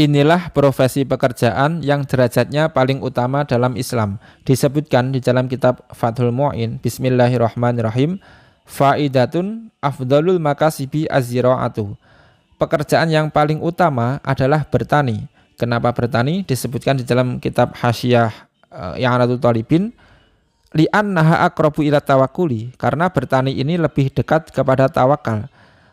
Inilah profesi pekerjaan yang derajatnya paling utama dalam Islam. Disebutkan di dalam kitab Fathul Mu'in, Bismillahirrahmanirrahim, Faidatun afdalul makasibi az-zira'atu. Pekerjaan yang paling utama adalah bertani. Kenapa bertani? Disebutkan di dalam kitab Hasyiah I'anatul Talibin, li'annaha aqrabu ila tawakkuli, karena bertani ini lebih dekat kepada tawakal.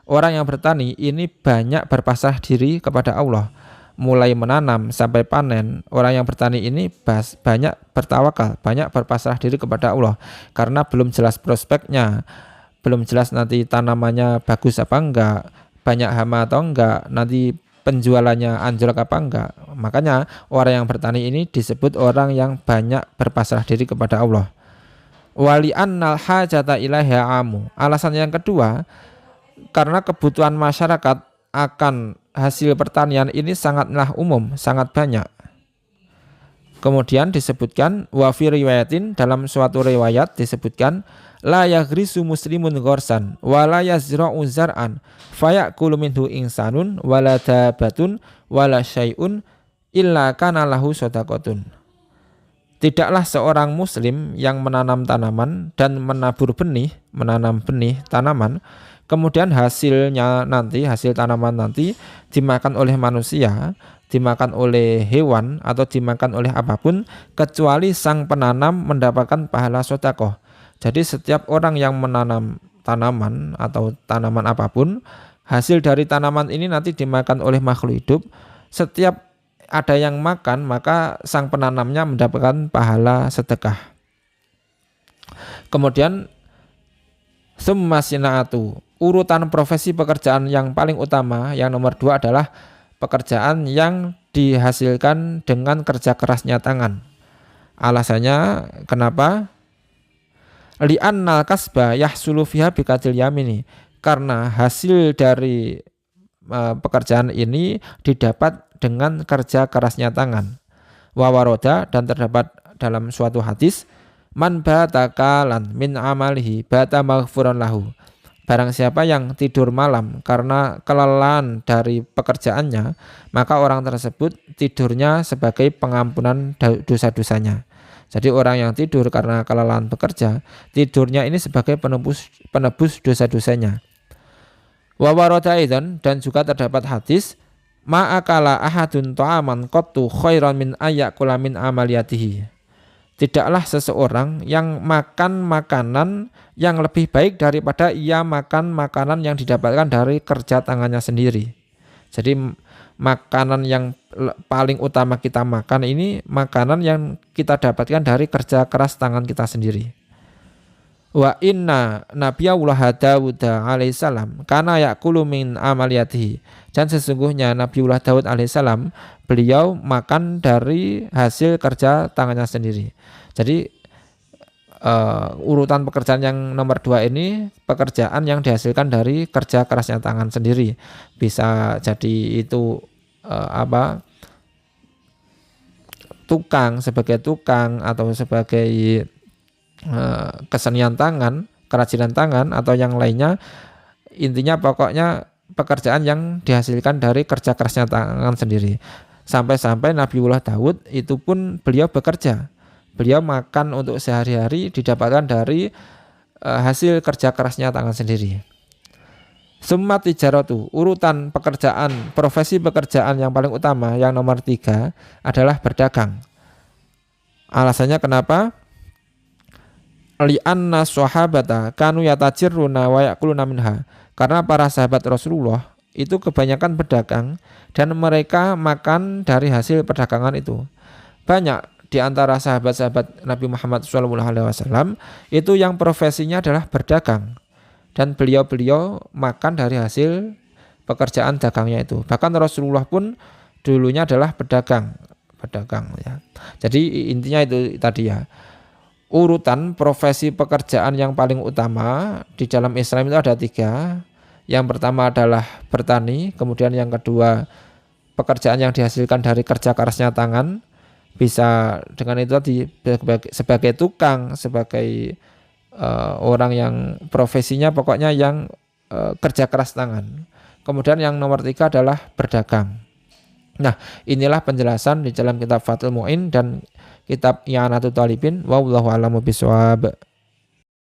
Orang yang bertani ini banyak berpasrah diri kepada Allah. Mulai menanam sampai panen, orang yang bertani ini banyak bertawakal, banyak berpasrah diri kepada Allah. Karena belum jelas prospeknya, belum jelas nanti tanamannya bagus apa enggak, banyak hama atau enggak, nanti penjualannya anjlok apa enggak. Makanya orang yang bertani ini disebut orang yang banyak berpasrah diri kepada Allah. Wali annal hajata ilaiha amu. Alasan yang kedua, karena kebutuhan masyarakat akan hasil pertanian ini sangatlah umum, sangat banyak. Kemudian disebutkan wa fi riwayatin, dalam suatu riwayat disebutkan la yaghrisu muslimun ghorsan wa la yazra'u zar'an fayakulu minhu insanun wala dabatun wala syai'un illa kana lahu shadaqatun. Tidaklah seorang muslim yang menanam tanaman dan menabur benih, menanam benih tanaman, kemudian hasilnya nanti, hasil tanaman nanti dimakan oleh manusia, dimakan oleh hewan, atau dimakan oleh apapun, kecuali sang penanam mendapatkan pahala sedekah. Jadi setiap orang yang menanam tanaman atau tanaman apapun, hasil dari tanaman ini nanti dimakan oleh makhluk hidup. Setiap ada yang makan, maka sang penanamnya mendapatkan pahala sedekah. Kemudian summa sina'atu, urutan profesi pekerjaan yang paling utama, yang nomor 2 adalah pekerjaan yang dihasilkan dengan kerja kerasnya tangan. Alasannya kenapa? Li'annal kasba yahsulu fiha bikatil yamini, karena hasil dari pekerjaan ini didapat dengan kerja kerasnya tangan. Wawaroda, dan terdapat dalam suatu hadis, man bata kalan min amalihi bata maghfuran lahu. Barang siapa yang tidur malam karena kelelahan dari pekerjaannya, maka orang tersebut tidurnya sebagai pengampunan dosa-dosanya. Jadi orang yang tidur karena kelelahan bekerja, tidurnya ini sebagai penebus dosa-dosanya. Wa warada aidan, dan juga terdapat hadis, ma'akala ahadun ta'aman qattu khairan min ayyakula min amaliyatihi. Tidaklah seseorang yang makan makanan yang lebih baik daripada ia makan makanan yang didapatkan dari kerja tangannya sendiri. Jadi makanan yang paling utama kita makan ini makanan yang kita dapatkan dari kerja keras tangan kita sendiri. Wa inna nabiyullah Dawud alaihissalam kana yakulu min amaliyatihi, dan sesungguhnya Nabiullah Daud alaihissalam beliau makan dari hasil kerja tangannya sendiri. Jadi urutan pekerjaan yang nomor 2 ini pekerjaan yang dihasilkan dari kerja kerasnya tangan sendiri. Bisa jadi itu tukang, sebagai tukang, atau sebagai kesenian tangan, kerajinan tangan, atau yang lainnya. Intinya pokoknya pekerjaan yang dihasilkan dari kerja kerasnya tangan sendiri. Sampai-sampai Nabiullah Daud itu pun beliau bekerja, beliau makan untuk sehari-hari didapatkan dari hasil kerja kerasnya tangan sendiri. Summa tijaratu, urutan pekerjaan, profesi pekerjaan yang paling utama, yang nomor 3 adalah berdagang. Alasannya kenapa? Li'anna sahabata kanu yatajirruna wa yakuluna minha, karena para sahabat Rasulullah itu kebanyakan berdagang dan mereka makan dari hasil perdagangan itu. Banyak di antara sahabat-sahabat Nabi Muhammad SAW itu yang profesinya adalah berdagang, dan beliau-beliau makan dari hasil pekerjaan dagangnya itu. Bahkan Rasulullah pun dulunya adalah pedagang ya. Jadi intinya itu tadi ya. Urutan profesi pekerjaan yang paling utama di dalam Islam itu ada 3. Yang pertama adalah bertani, kemudian yang kedua pekerjaan yang dihasilkan dari kerja kerasnya tangan, bisa dengan itu tadi sebagai tukang, sebagai orang yang profesinya pokoknya yang kerja keras tangan. Kemudian yang nomor 3 adalah berdagang. Nah, inilah penjelasan di dalam kitab Fathul Mu'in dan kitab I'anatul Talibin. Wallahu a'lamu bishawab.